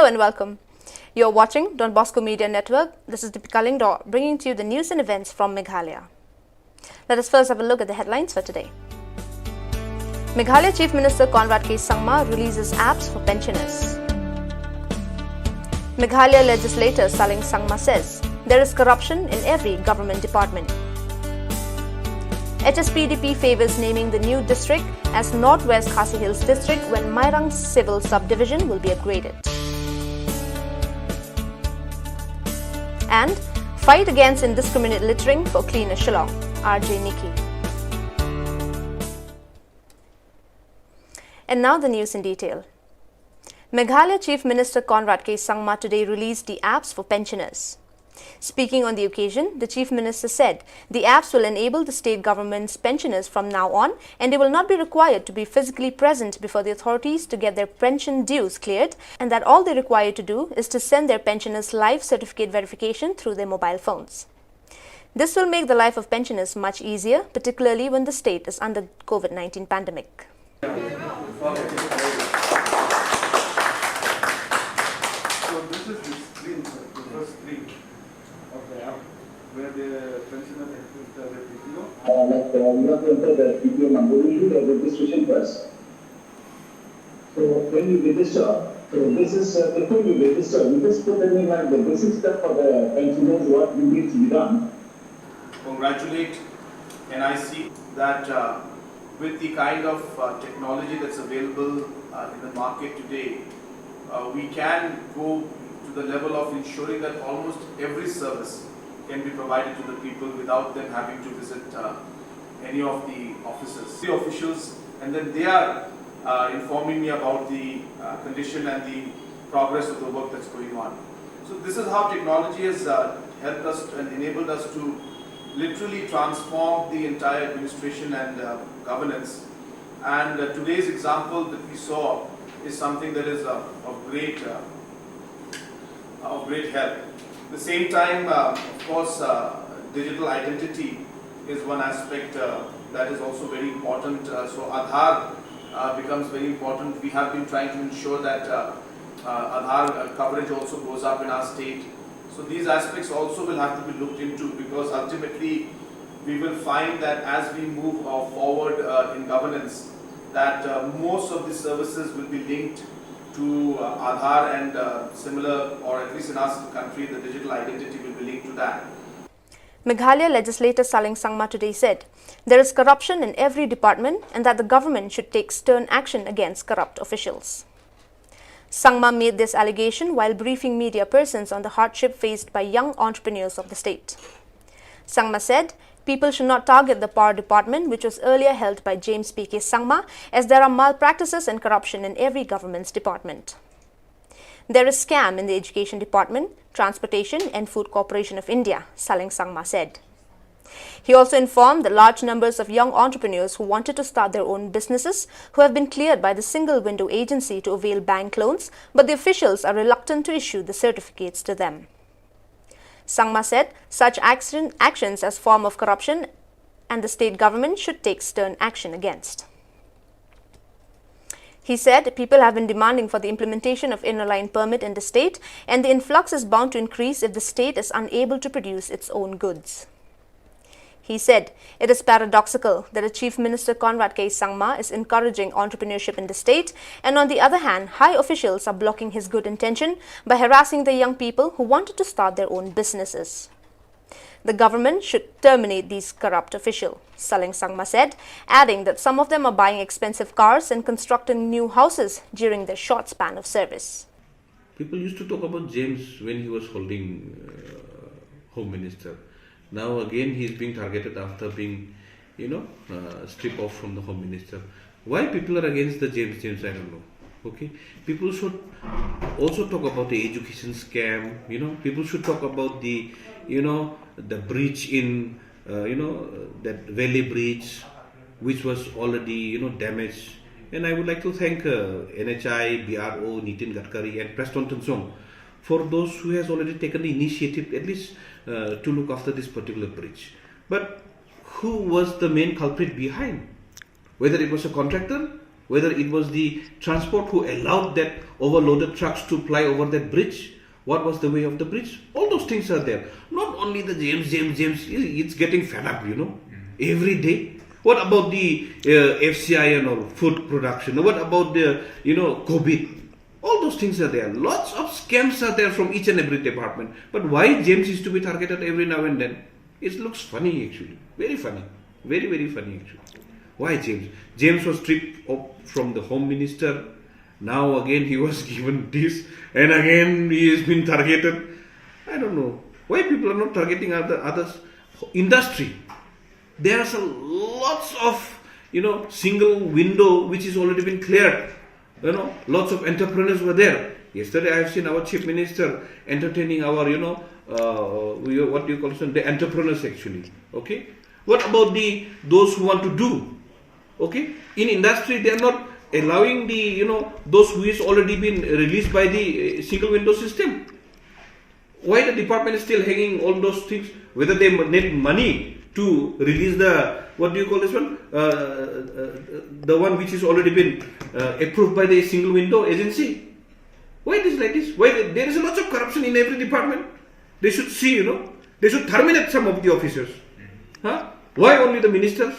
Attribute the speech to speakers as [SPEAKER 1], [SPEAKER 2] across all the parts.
[SPEAKER 1] Hello and welcome. You're watching Don Bosco Media Network. This is Deepika Lingdor bringing to you the news and events from Meghalaya. Let us first have a look at the headlines for today. Meghalaya Chief Minister Conrad K. Sangma releases apps for pensioners. Meghalaya legislator Saling Sangma says there is corruption in every government department. HSPDP favours naming the new district as Northwest Khasi Hills District when Mairang Civil Subdivision will be upgraded. And fight against indiscriminate littering for cleaner Shillong, RJ Nikki. And now the news in detail. Meghalaya Chief Minister Conrad K. Sangma today released the apps for pensioners. Speaking on the occasion, the Chief Minister said the apps will enable the state government's pensioners from now on, and they will not be required to be physically present before the authorities to get their pension dues cleared, and that all they require to do is to send their pensioners live certificate verification through their mobile phones. This will make the life of pensioners much easier, particularly when the state is under COVID-19 pandemic.
[SPEAKER 2] So this is the screen, the first screen of the app where the pensioner has to enter the PPO.
[SPEAKER 3] You have to enter the PPO number. We do the registration first. So when you register, so this is before you register, you just put in like the basic stuff for the pensioners, what needs to be done.
[SPEAKER 4] Congratulate NIC that with the kind of technology that's available in the market today, we can go to the level of ensuring that almost every service can be provided to the people without them having to visit any of the offices. The officials, and then they are informing me about the condition and the progress of the work that's going on. So this is how technology has helped us and enabled us to literally transform the entire administration and governance. And today's example that we saw is something that is of great help. At the same time, of course, digital identity is one aspect that is also very important. So Aadhaar becomes very important. We have been trying to ensure that Aadhaar coverage also goes up in our state. So these aspects also will have to be looked into, because ultimately we will find that as we move forward in governance, that most of the services will be linked to Aadhaar and similar, or at least in our country, the digital identity will be linked to that.
[SPEAKER 1] Meghalaya legislator Saling Sangma today said there is corruption in every department and that the government should take stern action against corrupt officials. Sangma made this allegation while briefing media persons on the hardship faced by young entrepreneurs of the state. Sangma said people should not target the power department, which was earlier held by James P.K. Sangma, as there are malpractices and corruption in every government's department. There is scam in the Education Department, Transportation and Food Corporation of India, Saling Sangma said. He also informed the large numbers of young entrepreneurs who wanted to start their own businesses who have been cleared by the single window agency to avail bank loans, but the officials are reluctant to issue the certificates to them. Sangma said such actions as form of corruption and the state government should take stern action against. He said people have been demanding for the implementation of inner line permit in the state, and the influx is bound to increase if the state is unable to produce its own goods. He said it is paradoxical that the Chief Minister Conrad K. Sangma is encouraging entrepreneurship in the state, and on the other hand, high officials are blocking his good intention by harassing the young people who wanted to start their own businesses. The government should terminate these corrupt officials, Saling Sangma said, adding that some of them are buying expensive cars and constructing new houses during their short span of service.
[SPEAKER 5] People used to talk about James when he was holding Home Minister. Now again he is being targeted after being, stripped off from the Home Minister. Why people are against the James, I don't know. Okay, people should also talk about the education scam. People should talk about the, the breach in, that Valley Bridge, which was already, damaged. And I would like to thank NHI, BRO, Nitin Gadkari and Preston Tonsong for those who has already taken the initiative at least to look after this particular bridge. But who was the main culprit behind? Whether it was a contractor whether it was the transport who allowed that overloaded trucks to fly over that bridge. What was the way of the bridge? All those things are there. Not only the James, it's getting fed up, every day. What about the FCIN or food production? What about the, COVID? All those things are there. Lots of scams are there from each and every department. But why James is to be targeted every now and then? It looks funny actually. Very funny. Very, very funny actually. Why James? James was stripped from the Home Minister. Now again he was given this. And again he has been targeted. I don't know. Why people are not targeting others? Industry. There are lots of, single window which is already been cleared. Lots of entrepreneurs were there. Yesterday I have seen our Chief Minister entertaining our, what do you call them? The entrepreneurs actually. Okay. What about those who want to do? Okay. In industry they are not allowing those who is already been released by the single window system. Why the department is still hanging all those things? Whether they need money to release the, what do you call this one? The one which is already been approved by the single window agency. Why it is like this? Why there is a lot of corruption in every department? They should see, they should terminate some of the officers. Huh? Why only the ministers?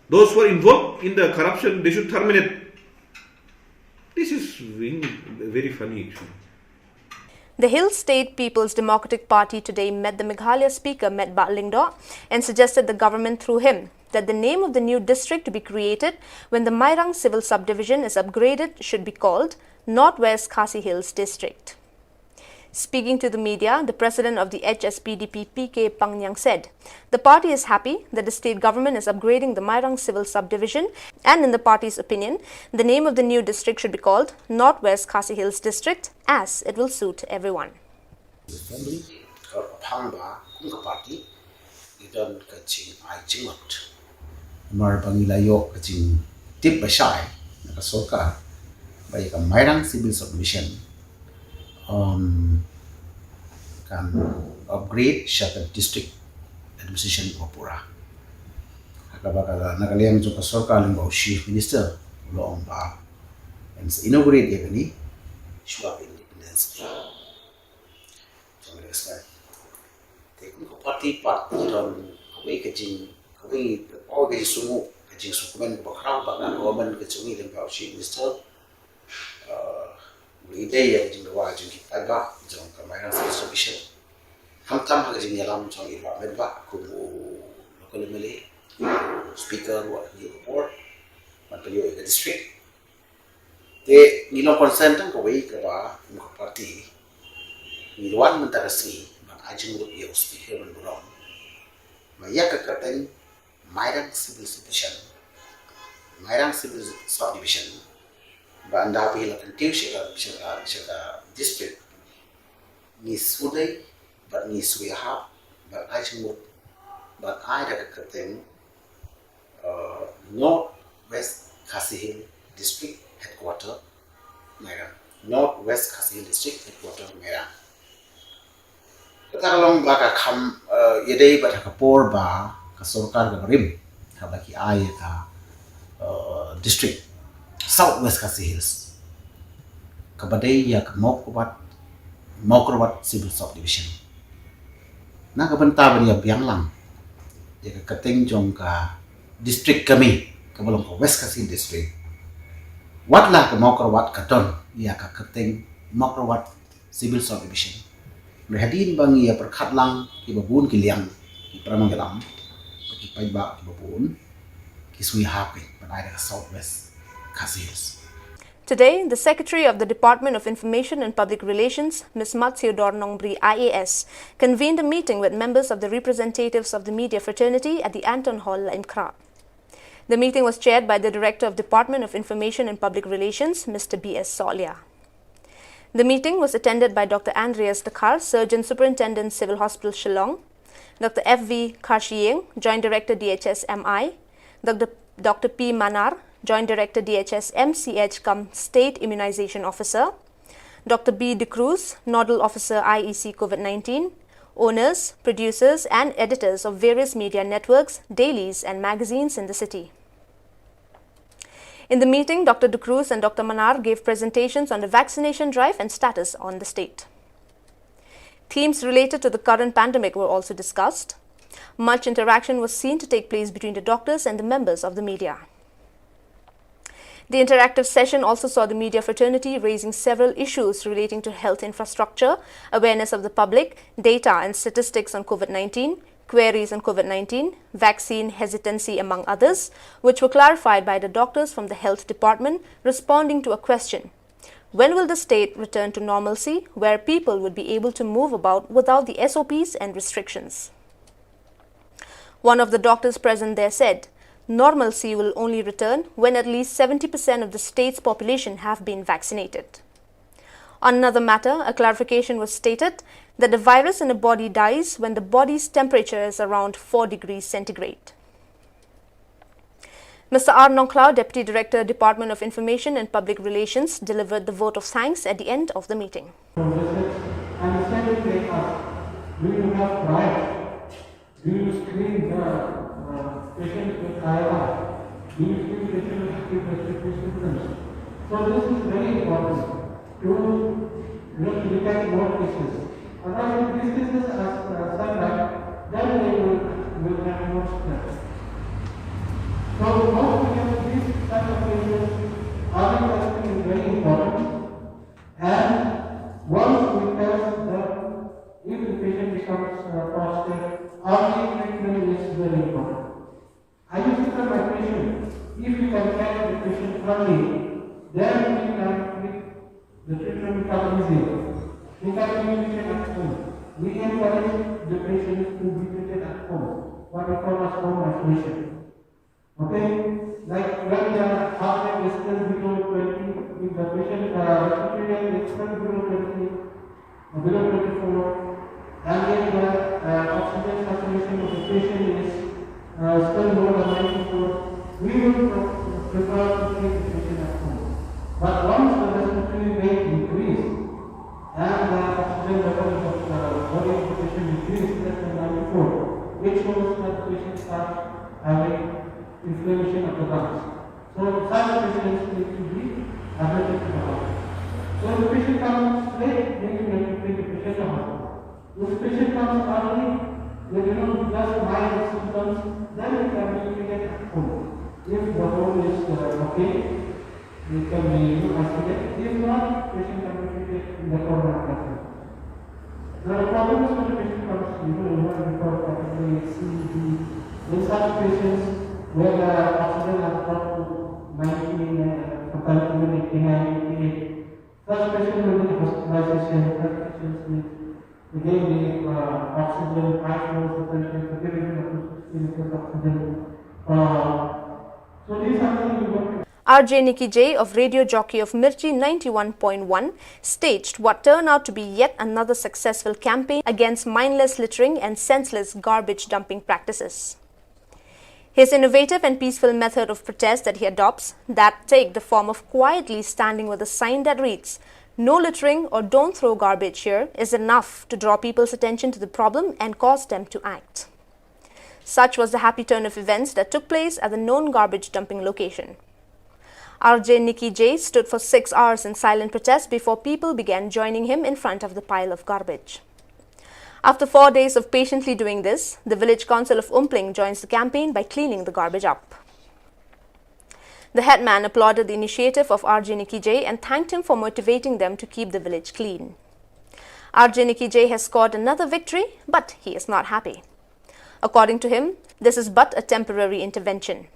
[SPEAKER 5] Those who are involved in the corruption, they should terminate. This is very funny actually.
[SPEAKER 1] The Hill State People's Democratic Party today met the Meghalaya Speaker Met Bat Lingdo and suggested the government through him that the name of the new district to be created when the Mairang Civil Subdivision is upgraded should be called Northwest Khasi Hills District. Speaking to the media, the president of the HSPDP PK Pangyang said, the party is happy that the state government is upgrading the Mairang Civil Subdivision and in the party's opinion, the name of the new district should be called Northwest Khasi Hills District as it will suit everyone.
[SPEAKER 6] Mairang Civil Subdivision can upgrade Shaka District Administration Opura. Nagaliang jo kasorka limbaw Chief Minister Long ba and inaugurate eveni Shua Independence. Technical party part on away kajing away all the sumu kajing sukuman bakraw baga government kajungi limbaw Chief Minister idea jing wa jing kita jong Mairang Civil Subdivision ham jing yalam jong irwa medba ku local mele speaker wa ni report matrio ke district te nilo consent ko wei ka ba ko party ni wan mentarasi ban ajing ru yo speaker ban rom maya ka katen Mairang Civil Subdivision Banda pihila kantiu shaka district ni sudai but ni suyaha but I chimut but I da kateng Northwest Khasi Hill District Headquarter Mairang Northwest Khasi Hill District Headquarter Mairang kita long baka kam yedei bata kapor ba kasorkar ga rim habaki ay ka district Southwest Khasi Hills. Kabadai ya Mokrowat Civil Subdivision. Na kabanta ba niya biyang lang. Ya kating jong ka district kami kabalong ka West Khasi District. Wat la ka Mokrowat katon ya kating Mokrowat Civil Subdivision. Merhadin bang ya perkat lang ibabun kiliang ipramang galam pakipay ba ibabun kisui happy panay ka Southwest Khasi Hills.
[SPEAKER 1] Today, the Secretary of the Department of Information and Public Relations, Ms. Mattheodor Nongbri IAS, convened a meeting with members of the representatives of the media fraternity at the Anton Hall, Limkra. The meeting was chaired by the Director of Department of Information and Public Relations, Mr. B.S. Solia. The meeting was attended by Dr. Andreas Dakar, Surgeon Superintendent, Civil Hospital, Shillong, Dr. F.V. Karshieng, Joint Director, DHS MI, Dr. P. Manar, Joint Director DHS MCH State Immunization Officer, Dr. B. De Cruz, Nodal Officer IEC COVID-19, owners, producers and editors of various media networks, dailies and magazines in the city. In the meeting, Dr. De Cruz and Dr. Manar gave presentations on the vaccination drive and status on the state. Themes related to the current pandemic were also discussed. Much interaction was seen to take place between the doctors and the members of the media. The interactive session also saw the media fraternity raising several issues relating to health infrastructure, awareness of the public, data and statistics on COVID-19, queries on COVID-19, vaccine hesitancy among others, which were clarified by the doctors from the health department responding to a question. When will the state return to normalcy where people would be able to move about without the SOPs and restrictions? One of the doctors present there said, normalcy will only return when at least 70% of the state's population have been vaccinated. On another matter, a clarification was stated that the virus in a body dies when the body's temperature is around 4 degrees centigrade. Mr. R. Nongklao, Deputy Director, Department of Information and Public Relations, delivered the vote of thanks at the end of the meeting.
[SPEAKER 7] And second, they ask, do you have trials? Do you screen the patients with IR? Do you screen patients with respiratory symptoms? So this is very important to look at more cases. Otherwise, if these cases are sunlight, then they will have more stress. So most of these type of cases, early testing is very important. And once we test them, if the patient becomes positive, early treatment is very important. I used to tell my patient, if you can catch the patient early, then we can treat, the treatment becomes easier. We can be treated at home. We encourage the patient to be treated at home, what we call as home isolation. Okay? Like when the heart rate is still below 20, if the patient respiratory rate is still below 20, below 24, and then the oxygen saturation of the patient is still more than 94, we will prefer to treat the patient at home. But once the respiratory rate increases and the oxygen level of the body of the patient increases less than 94, it shows that the patient starts having inflammation of the lungs. So such patients need to be admitted to the hospital. So if the patient comes late, then you have to take the patient to the hospital. If the patient comes early, with just mild symptoms, then it can be treated at home. If the home is okay, it can be isolated. If not, patient can be treated in the corona hospital. Now the problem is when the patient comes before category C, D, in such patients where the oxygen has dropped to 19, sometimes even 89, 88, such patients will need hospitalization, such patients need again the oxygen, high flow suspension, the giving of oxygen. So these are things we want to.
[SPEAKER 1] RJ Nikki J of Radio Jockey of Mirchi 91.1 staged what turned out to be yet another successful campaign against mindless littering and senseless garbage dumping practices. His innovative and peaceful method of protest that he adopts that take the form of quietly standing with a sign that reads, "No littering" or "Don't throw garbage here" is enough to draw people's attention to the problem and cause them to act. Such was the happy turn of events that took place at the known garbage dumping location. RJ Nikki J stood for 6 hours in silent protest before people began joining him in front of the pile of garbage. After 4 days of patiently doing this, the village council of Umpling joins the campaign by cleaning the garbage up. The headman applauded the initiative of RJ Nikki J and thanked him for motivating them to keep the village clean. RJ Nikki J has scored another victory, but he is not happy. According to him, this is but a temporary intervention.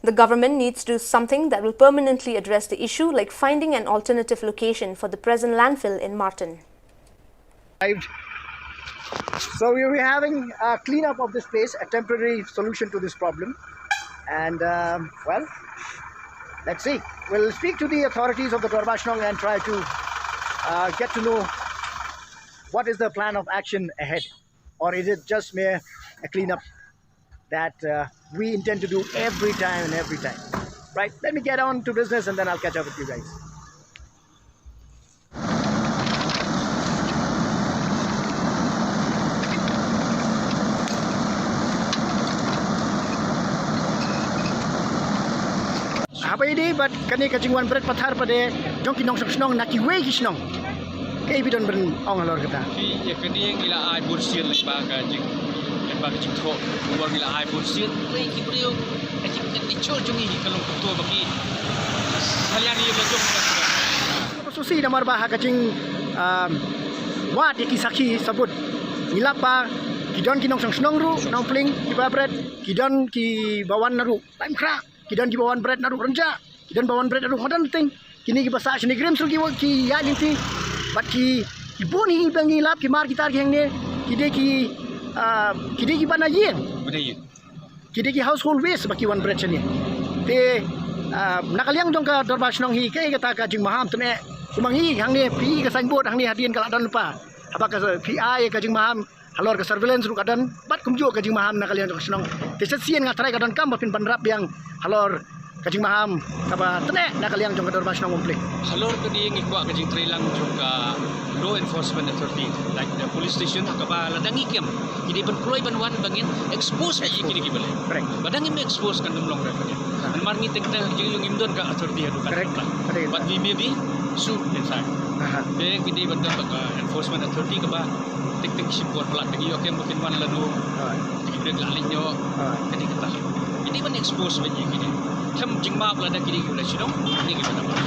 [SPEAKER 1] The government needs to do something that will permanently address the issue, like finding an alternative location for the present landfill in Martin.
[SPEAKER 8] So we will be having a cleanup of this place, a temporary solution to this problem. And well, let's see. We'll speak to the authorities of the Gorbashnong and try to get to know what is the plan of action ahead. Or is it just mere a cleanup that we intend to do every time and every time. Right, let me get on to business and then I'll catch up with you guys. apa ini but kani kajingwan berat pathar pada jong kinong snong naki we kisnong ke bidon ben ong halor kata
[SPEAKER 9] ya kani gila ai bursir lek ba kajing en ba kajing tho buang gila ai bursir we ki brio kajing kani chol jongi kalong to bagi salian ye bejong
[SPEAKER 8] susi namar bah kajing wat ki sakhi sabut ngilapa kidon kinong snong ru nong pling ki babret kidon ki bawan naru time kra kidon ki bawan bread naru renja kidon bawan bread naru hodan ting kini ki basa sini gram sur ki ya linti bat ki boni bangi lap ki mar gitar ki hangne kide ki bana yen kide ki household waste baki one bread chani te nakaliang dong ka dorba snong hi ke kata ka jing maham tne kumangi hangne pi ka signboard hangne hadien kala dan lupa apa ka pi ai ka jing maham halor ke surveillance ru kadan bat kumjo ka jing maham nakaliang dong snong te sesien ngatrai kadan kam bapin panrap yang halor kajing maham kaba tene nakaliang jong kador basnong komplit
[SPEAKER 9] halor ko di ngikwa kajing trailang jong ka law enforcement authority like the police station kaba ladangi kem kini ban ploy ban wan bangin expose ka kini kibale
[SPEAKER 8] correct
[SPEAKER 9] badang im expose kan dumlong ra kani an mar ngi tek tek yung imdon ka authority adu
[SPEAKER 8] correct
[SPEAKER 9] but we may be sued inside be kini ban ka enforcement authority kaba tek tek ship buat plat lagi yo kem bukin wan ladu kini lalin yo kini kita ini ban expose ba kini kem jingma belada kini kita sidong ini gimana Pak?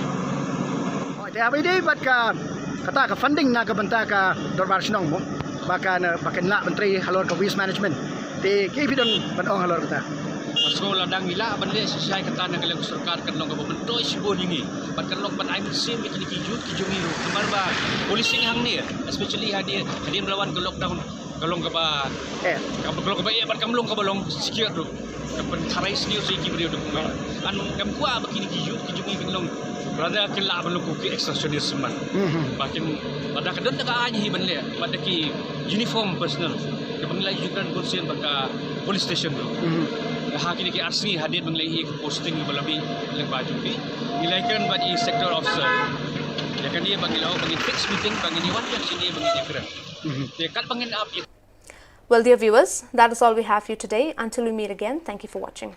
[SPEAKER 8] Oh, dia apa ini buat kata ka funding na ka banta ka dorbar sinong mo baka na menteri halor ka waste management te ke bidon banong halor kata
[SPEAKER 9] Pasko ladang ila banle sisay kata na kalang sarkar kanlong ka bantoy sibo ningi pat kanlong pan ay sim kini kijut kijumiro kamar ba policing hang ni especially hadi melawan ke lockdown kalong ka ba kalong ka ba pat kamlong ka balong secure do kapan tharai sini si ki brio do an kam kwa ba kini kijut kijumi kanlong rada kila balong ko ki extortionist man bakin pada kadon daga anyi banle pada ki uniform personal kapangla jukan kursian baka police station do hakini ki asli hadir menglai posting balabi lang baju bi nilaikan bagi sector officer ya kan dia bagi law bagi fix meeting bagi ni wan yang sini bagi dia kira dia kat bangin up.
[SPEAKER 1] Well, dear viewers, that is all we have for you today. Until we meet again, thank you for watching.